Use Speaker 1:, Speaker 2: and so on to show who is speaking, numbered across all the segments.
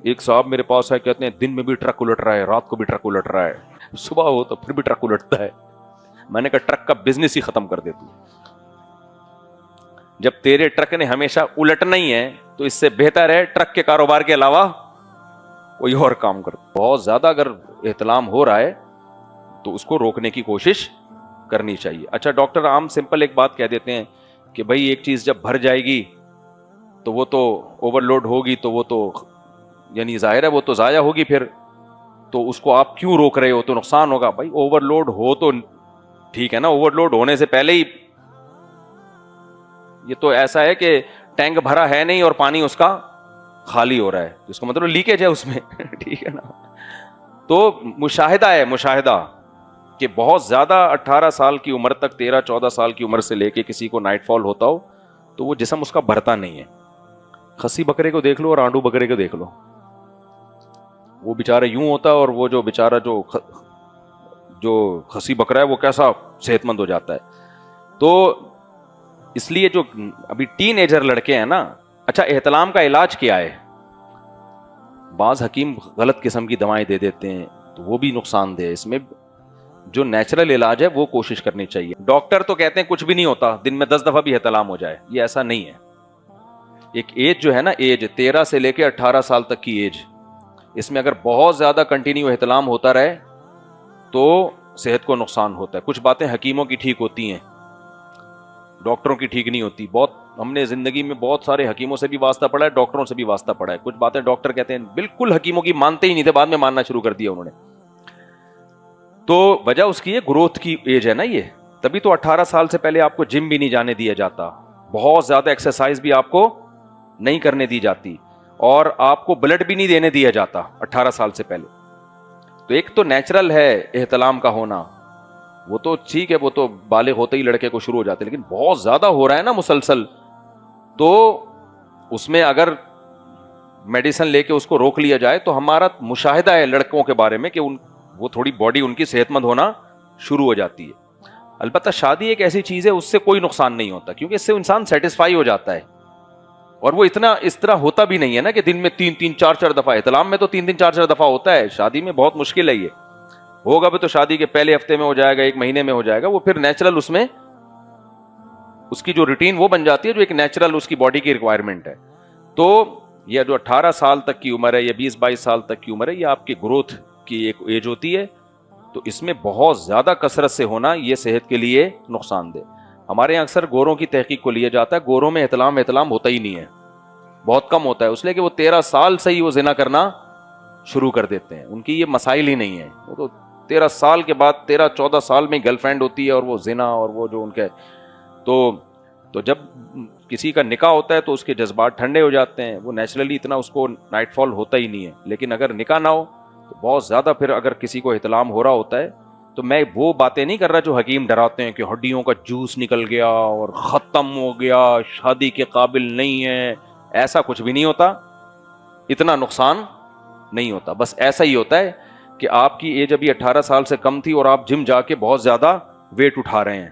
Speaker 1: ایک صاحب میرے پاس ہے, کہتے ہیں دن میں بھی ٹرک الٹ رہا ہے, رات کو بھی ٹرک الٹ رہا ہے, صبح ہو تو پھر بھی ٹرک الٹتا ہے. میں نے کہا ٹرک کا بزنس ہی ختم کر دے تو. جب تیرے ٹرک نے ہمیشہ الٹنا ہی ہے تو اس سے بہتر ہے ٹرک کے کاروبار کے علاوہ کوئی اور کام کر. بہت زیادہ اگر احتلام ہو رہا ہے تو اس کو روکنے کی کوشش کرنی چاہیے. اچھا ڈاکٹر عام سمپل ایک بات کہہ دیتے ہیں کہ بھائی ایک چیز جب بھر جائے گی تو وہ تو اوور لوڈ ہوگی, تو وہ تو یعنی ظاہر ہے وہ تو ضائع ہوگی, پھر تو اس کو آپ کیوں روک رہے ہو, تو نقصان ہوگا. بھائی اوور لوڈ ہو تو ٹھیک ہے نا, اوور لوڈ ہونے سے پہلے ہی یہ تو ایسا ہے کہ ٹینک بھرا ہے نہیں اور پانی اس کا خالی ہو رہا ہے, اس کا مطلب لیکیج ہے اس میں. ٹھیک ہے نا. تو مشاہدہ ہے, مشاہدہ کہ بہت زیادہ 18 سال کی عمر تک, 13-14 سال کی عمر سے لے کے کسی کو نائٹ فال ہوتا ہو تو وہ جسم اس کا بھرتا نہیں ہے. خسی بکرے کو دیکھ لو اور آنڈو بکرے کو دیکھ لو, وہ بیچارہ یوں ہوتا ہے اور وہ جو بیچارہ جو خسی بکرا ہے وہ کیسا صحت مند ہو جاتا ہے. تو اس لیے جو ابھی ٹین ایجر لڑکے ہیں نا, اچھا احتلام کا علاج کیا ہے؟ بعض حکیم غلط قسم کی دوائیں دے دیتے ہیں تو وہ بھی نقصان دہ. اس میں جو نیچرل علاج ہے وہ کوشش کرنی چاہیے. ڈاکٹر تو کہتے ہیں کچھ بھی نہیں ہوتا, دن میں 10 دفعہ بھی احتلام ہو جائے, یہ ایسا نہیں ہے. ایک ایج جو ہے نا, ایج 13 سے لے کے 18 سال تک کی ایج, اس میں اگر بہت زیادہ کنٹینیو احتلام ہوتا رہے تو صحت کو نقصان ہوتا ہے. کچھ باتیں حکیموں کی ٹھیک ہوتی ہیں, ڈاکٹروں کی ٹھیک نہیں ہوتی. بہت ہم نے زندگی میں بہت سارے حکیموں سے بھی واسطہ پڑا ہے, ڈاکٹروں سے بھی واسطہ پڑا ہے. کچھ باتیں ڈاکٹر کہتے ہیں بالکل حکیموں کی مانتے ہی نہیں تھے, بعد میں ماننا شروع کر دیا انہوں نے. تو وجہ اس کی ہے گروتھ کی ایج ہے نا یہ, تبھی تو 18 سال سے پہلے آپ کو جم بھی نہیں جانے دیا جاتا, بہت زیادہ ایکسرسائز بھی آپ کو نہیں کرنے دی جاتی, اور آپ کو بلڈ بھی نہیں دینے دیا جاتا 18 سال سے پہلے. تو ایک تو نیچرل ہے احتلام کا ہونا, وہ تو ٹھیک ہے, وہ تو بالغ ہوتے ہی لڑکے کو شروع ہو جاتے, لیکن بہت زیادہ ہو رہا ہے نا مسلسل, تو اس میں اگر میڈیسن لے کے اس کو روک لیا جائے تو ہمارا مشاہدہ ہے لڑکوں کے بارے میں کہ وہ تھوڑی باڈی ان کی صحت مند ہونا شروع ہو جاتی ہے. البتہ شادی ایک ایسی چیز ہے اس سے کوئی نقصان نہیں ہوتا, کیونکہ اس سے انسان سیٹسفائی ہو جاتا ہے, اور وہ اتنا اس طرح ہوتا بھی نہیں ہے نا کہ دن میں 3-3 4-4 دفعہ. احتلام میں تو 3-3 4-4 دفعہ ہوتا ہے, شادی میں بہت مشکل ہے. یہ ہوگا بھی تو شادی کے پہلے ہفتے میں ہو جائے گا, 1 مہینے میں ہو جائے گا, وہ پھر نیچرل اس میں اس کی جو روٹین وہ بن جاتی ہے جو ایک نیچرل اس کی باڈی کی ریکوائرمنٹ ہے. تو یہ جو 18 سال تک کی عمر ہے یا 20-22 سال تک کی عمر ہے, یہ آپ کی گروتھ کی ایک ایج ہوتی ہے, تو اس میں بہت زیادہ کثرت سے ہونا یہ صحت کے لیے نقصان دہ. ہمارے یہاں اکثر گوروں کی تحقیق کو لیا جاتا ہے, گوروں میں احتلام ہوتا ہی نہیں ہے, بہت کم ہوتا ہے, اس لیے کہ وہ 13 سال سے ہی وہ زنا کرنا شروع کر دیتے ہیں. ان کی یہ مسائل ہی نہیں ہے, وہ تو 13 سال کے بعد 13-14 سال میں گرل فرینڈ ہوتی ہے, اور وہ زنا اور وہ جو ان کے تو جب کسی کا نکاح ہوتا ہے تو اس کے جذبات ٹھنڈے ہو جاتے ہیں, وہ نیچرلی اتنا اس کو نائٹ فال ہوتا ہی نہیں ہے. لیکن اگر نکاح نہ ہو تو بہت زیادہ پھر اگر کسی کو احتلام ہو رہا ہوتا ہے, تو میں وہ باتیں نہیں کر رہا جو حکیم ڈراتے ہیں کہ ہڈیوں کا جوس نکل گیا اور ختم ہو گیا, شادی کے قابل نہیں ہے, ایسا کچھ بھی نہیں ہوتا, اتنا نقصان نہیں ہوتا. بس ایسا ہی ہوتا ہے کہ آپ کی ایج ابھی 18 سال سے کم تھی اور آپ جم جا کے بہت زیادہ ویٹ اٹھا رہے ہیں,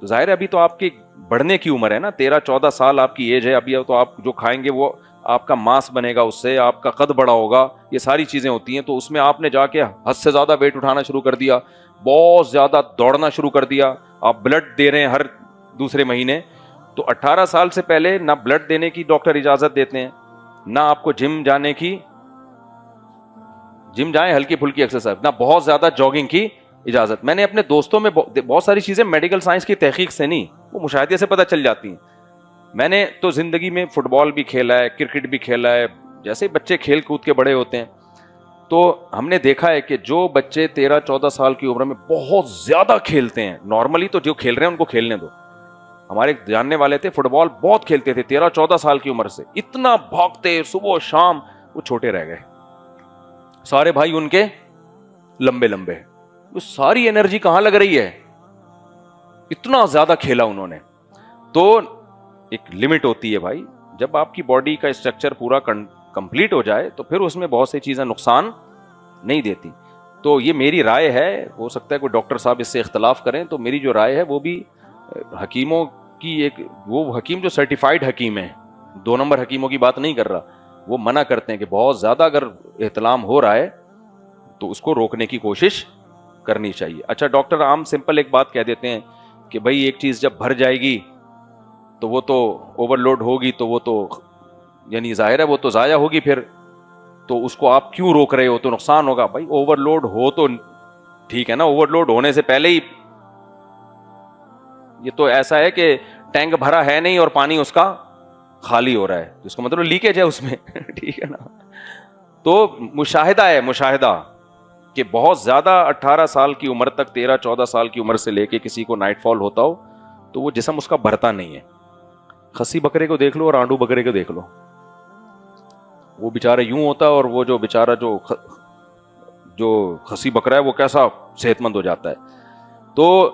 Speaker 1: تو ظاہر ہے ابھی تو آپ کی بڑھنے کی عمر ہے نا, 13-14 سال آپ کی ایج ہے ابھی, تو آپ جو کھائیں گے وہ آپ کا ماس بنے گا, اس سے آپ کا قد بڑا ہوگا, یہ ساری چیزیں ہوتی ہیں. تو اس میں آپ نے جا کے حد سے زیادہ ویٹ اٹھانا شروع کر دیا, بہت زیادہ دوڑنا شروع کر دیا, آپ بلڈ دے رہے ہیں ہر دوسرے مہینے, تو 18 سال سے پہلے نہ بلڈ دینے کی ڈاکٹر اجازت دیتے ہیں, نہ آپ کو جم جانے کی, جم جائیں ہلکی پھلکی ایکسرسائز, نہ بہت زیادہ جاگنگ کی اجازت. میں نے اپنے دوستوں میں بہت ساری چیزیں میڈیکل سائنس کی تحقیق سے نہیں, وہ مشاہدے سے پتہ چل جاتی ہیں. میں نے تو زندگی میں فٹ بال بھی کھیلا ہے, کرکٹ بھی کھیلا ہے, جیسے بچے کھیل کود کے بڑے ہوتے ہیں, تو ہم نے دیکھا ہے کہ جو بچے 13-14 سال کی عمر میں بہت زیادہ کھیلتے ہیں, نارملی تو جو کھیل رہے ہیں ان کو کھیلنے دو, ہمارے جاننے والے تھے فٹ بال بہت کھیلتے تھے 13-14 سال کی عمر سے, اتنا بھاگتے صبح شام, وہ چھوٹے رہ گئے, سارے بھائی ان کے لمبے لمبے, وہ ساری انرجی کہاں لگ رہی ہے, اتنا زیادہ کھیلا انہوں نے. تو ایک لمٹ ہوتی ہے بھائی, جب آپ کی باڈی کا اسٹرکچر پورا کمپلیٹ ہو جائے تو پھر اس میں بہت سی چیزیں نقصان نہیں دیتی. تو یہ میری رائے ہے, ہو سکتا ہے کوئی ڈاکٹر صاحب اس سے اختلاف کریں, تو میری جو رائے ہے وہ بھی حکیموں کی, ایک وہ حکیم جو سرٹیفائیڈ حکیم ہیں, 2 نمبر حکیموں کی بات نہیں کر رہا, وہ منع کرتے ہیں کہ بہت زیادہ اگر احتلام ہو رہا ہے تو اس کو روکنے کی کوشش کرنی چاہیے. اچھا ڈاکٹر عام سمپل ایک بات کہہ دیتے ہیں کہ بھائی ایک چیز جب بھر جائے گی تو وہ تو اوور لوڈ ہوگی تو وہ تو یعنی ظاہر ہے وہ تو ضائع ہوگی پھر, تو اس کو آپ کیوں روک رہے ہو, تو نقصان ہوگا. بھائی اوور لوڈ ہو تو ٹھیک ہے نا, اوور لوڈ ہونے سے پہلے ہی یہ تو ایسا ہے کہ ٹینک بھرا ہے نہیں اور پانی اس کا خالی ہو رہا ہے, اس کا مطلب لیکیج ہے اس میں ٹھیک ہے نا. تو مشاہدہ ہے, مشاہدہ کہ بہت زیادہ 18 سال کی عمر تک 13-14 سال کی عمر سے لے کے کسی کو نائٹ فال ہوتا ہو تو وہ جسم اس کا بھرتا نہیں ہے. خسی بکرے کو دیکھ لو اور آنڈو بکرے کو دیکھ لو, وہ بیچارہ یوں ہوتا ہے اور وہ جو بیچارہ جو خسی بکرا ہے وہ کیسا صحت مند ہو جاتا ہے. تو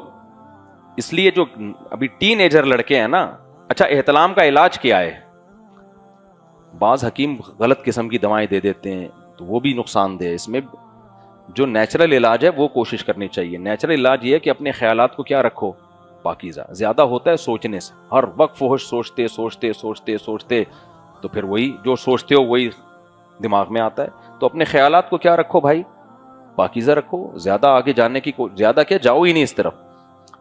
Speaker 1: اس لیے جو ابھی ٹین ایجر لڑکے ہیں نا, اچھا احتلام کا علاج کیا ہے؟ بعض حکیم غلط قسم کی دوائیں دے دیتے ہیں تو وہ بھی نقصان دہ ہے. اس میں جو نیچرل علاج ہے وہ کوشش کرنی چاہیے. نیچرل علاج یہ ہے کہ اپنے خیالات کو کیا رکھو, پاکیزہ. زیادہ ہوتا ہے سوچنے سے, ہر وقت فحش سوچتے سوچتے سوچتے سوچتے تو پھر وہی جو سوچتے ہو وہی دماغ میں آتا ہے. تو اپنے خیالات کو کیا رکھو بھائی, پاکیزہ رکھو. زیادہ آگے جانے کی زیادہ کیا جاؤ ہی نہیں اس طرف,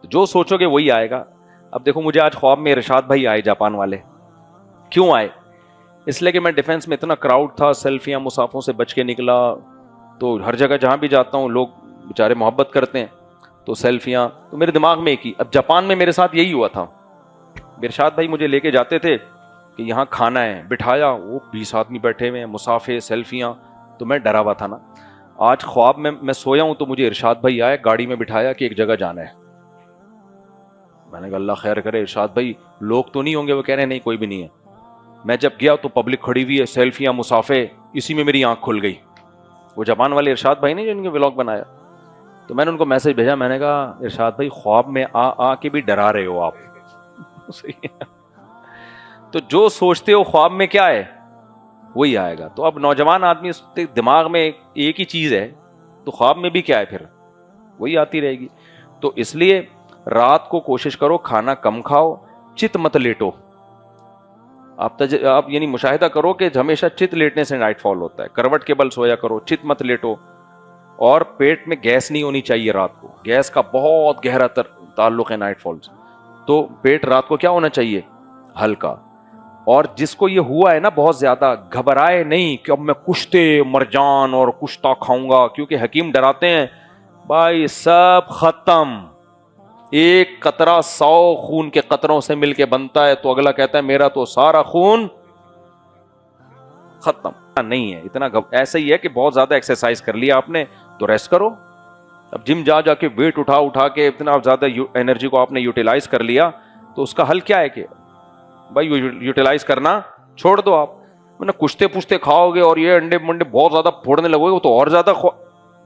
Speaker 1: جو سوچو گے وہی آئے گا. اب دیکھو مجھے آج خواب میں ارشاد بھائی آئے, جاپان والے. کیوں آئے؟ اس لیے کہ میں ڈیفینس میں اتنا کراؤڈ تھا, سیلفیاں مسافوں سے بچ کے نکلا, تو ہر جگہ جہاں بھی جاتا ہوں لوگ بیچارے محبت کرتے ہیں تو سیلفیاں, تو میرے دماغ میں ایک ہی. اب جاپان میں میرے ساتھ یہی ہوا تھا, ارشاد بھائی مجھے لے کے جاتے تھے کہ یہاں کھانا ہے, بٹھایا, وہ 20 آدمی بیٹھے ہوئے ہیں, مسافے, سیلفیاں, تو میں ڈرا ہوا تھا نا. آج خواب میں سویا ہوں تو مجھے ارشاد بھائی آئے, گاڑی میں بٹھایا کہ ایک جگہ جانا ہے. میں نے کہا اللہ خیر کرے. ارشاد بھائی لوگ تو نہیں ہوں گے؟ وہ کہہ رہے ہیں نہیں کوئی بھی نہیں ہے. میں جب گیا تو پبلک کھڑی ہوئی ہے, سیلفیاں, مسافے, اسی میں میری آنکھ کھل گئی. وہ جاپان والے ارشاد بھائی نے جو ان کے ولاگ بنایا, تو میں نے ان کو میسج بھیجا, میں نے کہا ارشاد بھائی خواب میں آ کے بھی ڈرا رہے ہو آپ. تو جو سوچتے ہو خواب میں کیا ہے وہی آئے گا. تو اب نوجوان آدمی دماغ میں ایک ہی چیز ہے تو خواب میں بھی کیا ہے پھر وہی آتی رہے گی. تو اس لیے رات کو کوشش کرو کھانا کم کھاؤ, چت مت لیٹو. آپ یعنی مشاہدہ کرو کہ ہمیشہ چت لیٹنے سے نائٹ فال ہوتا ہے. کروٹ کے بل سویا کرو, چت مت لیٹو. اور پیٹ میں گیس نہیں ہونی چاہیے رات کو, گیس کا بہت گہرا تعلق ہے نائٹ فال سے. تو پیٹ رات کو کیا ہونا چاہیے, ہلکا. اور جس کو یہ ہوا ہے نا بہت زیادہ, گھبرائے نہیں کہ اب میں کشتے مرجان اور کشتہ کھاؤں گا, کیونکہ حکیم ڈراتے ہیں بھائی سب ختم, ایک قطرہ 100 خون کے قطروں سے مل کے بنتا ہے, تو اگلا کہتا ہے میرا تو سارا خون ختم. نہیں ہے اتنا ایسا ہی ہے کہ بہت زیادہ ایکسرسائز کر لیا آپ نے تو ریسٹ کرو. اب جم جا کے ویٹ اٹھا کے اتنا زیادہ انرجی کو آپ نے یوٹیلائز کر لیا, تو اس کا حل کیا ہے کہ بھائی یوٹیلائز کرنا چھوڑ دو. آپ کشتے پوچھتے کھاؤ گے اور یہ انڈے منڈے بہت زیادہ پھوڑنے لگو گے تو اور زیادہ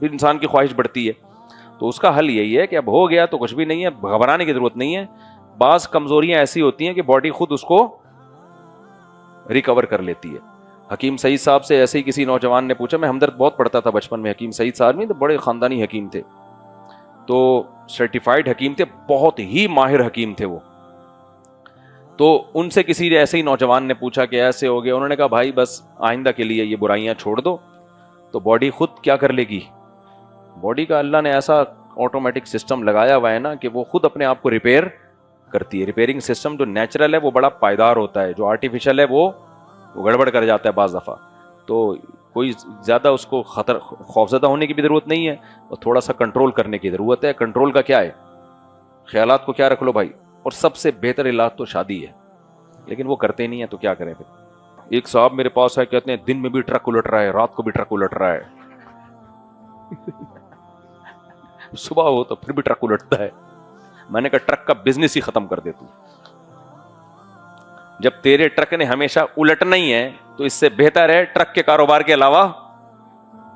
Speaker 1: انسان کی خواہش بڑھتی ہے. تو اس کا حل یہی ہے کہ اب ہو گیا تو کچھ بھی نہیں ہے, گھبرانے کی ضرورت نہیں ہے. بعض کمزوریاں ایسی ہوتی ہیں کہ باڈی خود اس کو ریکور کر لیتی ہے. حکیم سعید صاحب سے ایسے ہی کسی نوجوان نے پوچھا, میں ہمدرد بہت پڑھتا تھا بچپن میں, حکیم سعید صاحب نہیں تو بڑے خاندانی حکیم تھے, تو سرٹیفائیڈ حکیم تھے, بہت ہی ماہر حکیم تھے وہ. تو ان سے کسی ایسے ہی نوجوان نے پوچھا کہ ایسے ہو گیا, انہوں نے کہا بھائی بس آئندہ کے لیے یہ برائیاں چھوڑ دو تو باڈی خود کیا کر لے گی. باڈی کا اللہ نے ایسا آٹومیٹک سسٹم لگایا ہوا ہے نا کہ وہ خود اپنے آپ کو ریپیئر کرتی ہے. ریپیئرنگ سسٹم جو نیچرل ہے وہ بڑا پائیدار ہوتا ہے, جو آرٹیفیشل ہے وہ گڑبڑ کر جاتا ہے بعض دفعہ. تو کوئی زیادہ اس کو خوفزدہ ہونے کی بھی ضرورت نہیں ہے, اور تھوڑا سا کنٹرول کرنے کی ضرورت ہے. کنٹرول کا کیا ہے, خیالات کو کیا رکھ لو بھائی. اور سب سے بہتر علاج تو شادی ہے, لیکن وہ کرتے نہیں ہیں تو کیا کریں پھر. ایک صاحب میرے پاس ہے, کہتے ہیں دن میں بھی ٹرک الٹ رہا ہے, رات کو بھی ٹرک الٹ رہا ہے. صبح ہو تو پھر بھی ٹرک الٹتا ہے. میں نے کہا ٹرک کا بزنس ہی ختم کر دے تو. جب تیرے ٹرک نے ہمیشہ الٹنا ہی ہے تو اس سے بہتر ہے ٹرک کے کاروبار کے علاوہ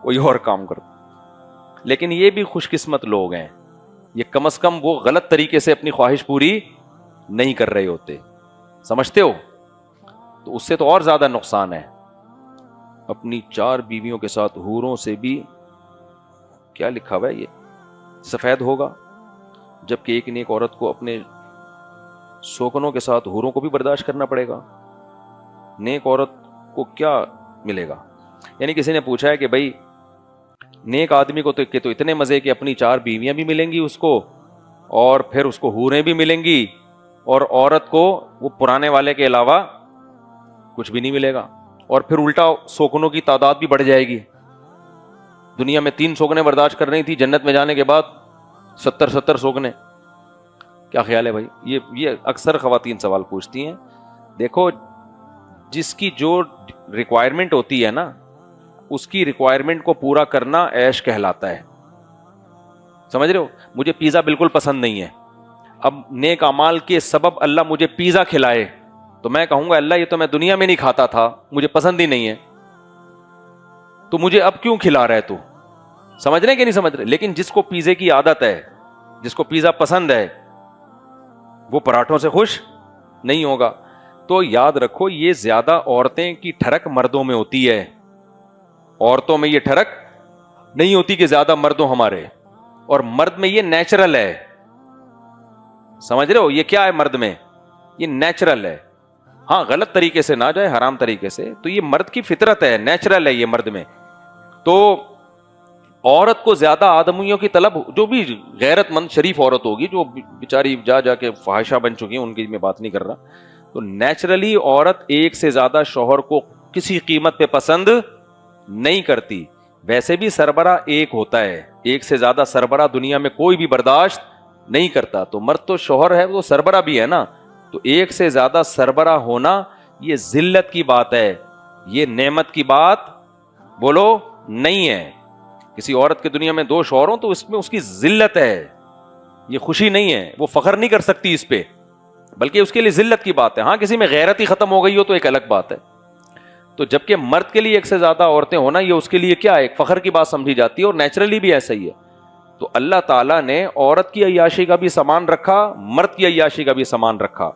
Speaker 1: کوئی اور کام کر. لیکن یہ بھی خوش قسمت لوگ ہیں, یہ کم از کم وہ غلط طریقے سے اپنی خواہش پوری نہیں کر رہے ہوتے, سمجھتے ہو. تو اس سے تو اور زیادہ نقصان ہے. اپنی 4 بیویوں کے ساتھ حوروں سے بھی, کیا لکھا ہوا ہے یہ, سفید ہوگا, جبکہ ایک نیک عورت کو اپنے سوکنوں کے ساتھ حوروں کو بھی برداشت کرنا پڑے گا. نیک عورت کو کیا ملے گا. یعنی کسی نے پوچھا ہے کہ بھائی نیک آدمی کو تو اتنے مزے کہ اپنی 4 بیویاں بھی ملیں گی اس کو, اور پھر اس کو حوریں بھی ملیں گی, اور عورت کو وہ پرانے والے کے علاوہ کچھ بھی نہیں ملے گا, اور پھر الٹا سوکنوں کی تعداد بھی بڑھ جائے گی. دنیا میں 3 سوکنے برداشت کر رہی تھی, جنت میں جانے کے بعد 70 سوکنے. کیا خیال ہے بھائی؟ یہ اکثر خواتین سوال پوچھتی ہیں. دیکھو جس کی جو ریکوائرمنٹ ہوتی ہے نا, اس کی ریکوائرمنٹ کو پورا کرنا عیش کہلاتا ہے. سمجھ رہے ہو؟ مجھے پیزا بالکل پسند نہیں ہے, اب نیک اعمال کے سبب اللہ مجھے پیزا کھلائے تو میں کہوں گا اللہ یہ تو میں دنیا میں نہیں کھاتا تھا, مجھے پسند ہی نہیں ہے, تو مجھے اب کیوں کھلا رہا ہے تو. سمجھ رہے کہ نہیں سمجھ رہے؟ لیکن جس کو پیزے کی عادت ہے, جس کو پیزا پسند ہے, وہ پراٹھوں سے خوش نہیں ہوگا. تو یاد رکھو یہ زیادہ عورتیں کی ٹھڑک مردوں میں ہوتی ہے, عورتوں میں یہ ٹھڑک نہیں ہوتی کہ زیادہ مردوں ہمارے, اور مرد میں یہ نیچرل ہے. سمجھ رہے ہو یہ کیا ہے؟ مرد میں یہ نیچرل ہے. ہاں غلط طریقے سے نہ جائے, حرام طریقے سے, تو یہ مرد کی فطرت ہے, نیچرل ہے یہ مرد میں. تو عورت کو زیادہ آدمیوں کی طلب, جو بھی غیرت مند شریف عورت ہوگی جو بیچاری جا کے فاحشہ بن چکی ہیں ان کی میں بات نہیں کر رہا, تو نیچرلی عورت ایک سے زیادہ شوہر کو کسی قیمت پہ پسند نہیں کرتی. ویسے بھی سربراہ ایک ہوتا ہے, ایک سے زیادہ سربراہ دنیا میں کوئی بھی برداشت نہیں کرتا. تو مرد تو شوہر ہے, وہ سربراہ بھی ہے نا, تو ایک سے زیادہ سربراہ ہونا یہ ذلت کی بات ہے, یہ نعمت کی بات بولو نہیں ہے. کسی عورت کے دنیا میں 2 شوہر ہوں تو اس میں اس کی ذلت ہے, یہ خوشی نہیں ہے, وہ فخر نہیں کر سکتی اس پہ, بلکہ اس کے لیے ذلت کی بات ہے. ہاں کسی میں غیرت ہی ختم ہو گئی ہو تو ایک الگ بات ہے. تو جبکہ مرد کے لیے ایک سے زیادہ عورتیں ہونا یہ اس کے لیے کیا ہے, ایک فخر کی بات سمجھی جاتی ہے, اور نیچرلی بھی ایسا ہی ہے. تو اللہ تعالیٰ نے عورت کی عیاشی کا بھی سامان رکھا, مرد کی عیاشی کا بھی سامان رکھا.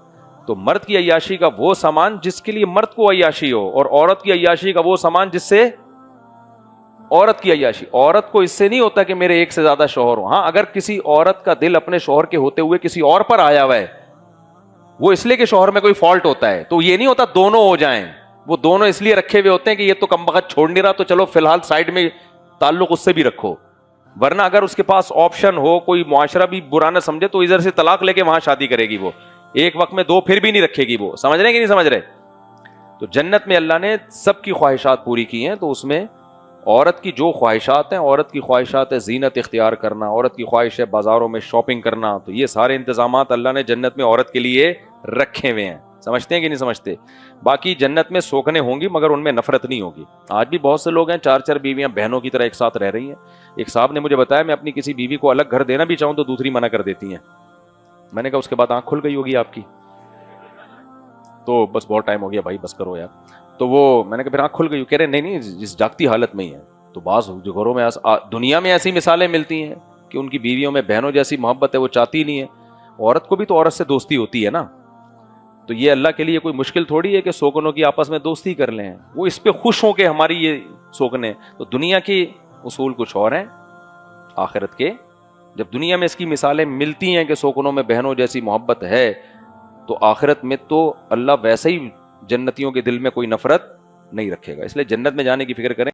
Speaker 1: تو مرد کی عیاشی کا وہ سامان جس کے لیے مرد کو عیاشی ہو, اور عورت کی عیاشی کا وہ سامان جس سے عورت کی عیاشی. عورت کو اس سے نہیں ہوتا کہ میرے ایک سے زیادہ شوہر ہوں. ہاں اگر کسی عورت کا دل اپنے شوہر کے ہوتے ہوئے کسی اور پر آیا ہوا ہے, وہ اس لیے کہ شوہر میں کوئی فالٹ ہوتا ہے, تو یہ نہیں ہوتا دونوں ہو جائیں. وہ دونوں اس لیے رکھے ہوئے ہوتے ہیں کہ یہ تو کم بخت چھوڑ نہیں رہا, تو چلو فی الحال سائڈ میں تعلق اس سے بھی رکھو. ورنہ اگر اس کے پاس آپشن ہو, کوئی معاشرہ بھی برا نہ سمجھے, تو ادھر سے طلاق لے کے وہاں شادی کرے گی. وہ ایک وقت میں 2 پھر بھی نہیں رکھے گی. وہ سمجھ رہے ہیں کہ نہیں سمجھ رہے؟ تو جنت میں اللہ نے سب کی خواہشات پوری کی ہیں. تو اس میں عورت کی جو خواہشات ہیں, عورت کی خواہشات ہے زینت اختیار کرنا, عورت کی خواہش ہے بازاروں میں شاپنگ کرنا, تو یہ سارے انتظامات اللہ نے جنت میں عورت کے لیے رکھے ہوئے ہیں. سمجھتے ہیں کہ نہیں سمجھتے؟ باقی جنت میں سوکھنے ہوں گی مگر ان میں نفرت نہیں ہوگی. آج بھی بہت سے لوگ ہیں 4 بیویاں بہنوں کی طرح ایک ساتھ رہ رہی ہیں. ایک صاحب نے مجھے بتایا میں اپنی کسی بیوی کو الگ گھر دینا بھی چاہوں تو دوسری منع کر دیتی ہیں. میں نے کہا اس کے بعد آنکھ کھل گئی ہوگی آپ کی, تو بس بہت ٹائم ہو گیا بھائی بس کرو یار. تو وہ میں نے کہا پھر آنکھ کھل گئی, کہہ رہے نہیں جس جاگتی حالت میں ہی ہے. تو بعض جو گھروں میں دنیا میں ایسی مثالیں ملتی ہیں کہ ان کی بیویوں میں بہنوں جیسی محبت ہے, وہ چاہتی نہیں ہے. عورت کو بھی تو عورت سے دوستی ہوتی ہے نا, تو یہ اللہ کے لیے کوئی مشکل تھوڑی ہے کہ سوکنوں کی آپس میں دوستی کر لیں. وہ اس پہ خوش ہوں کہ ہماری یہ سوکنے. تو دنیا کی اصول کچھ اور ہیں, آخرت کے جب دنیا میں اس کی مثالیں ملتی ہیں کہ سوکنوں میں بہنوں جیسی محبت ہے, تو آخرت میں تو اللہ ویسے ہی جنتیوں کے دل میں کوئی نفرت نہیں رکھے گا. اس لیے جنت میں جانے کی فکر کریں.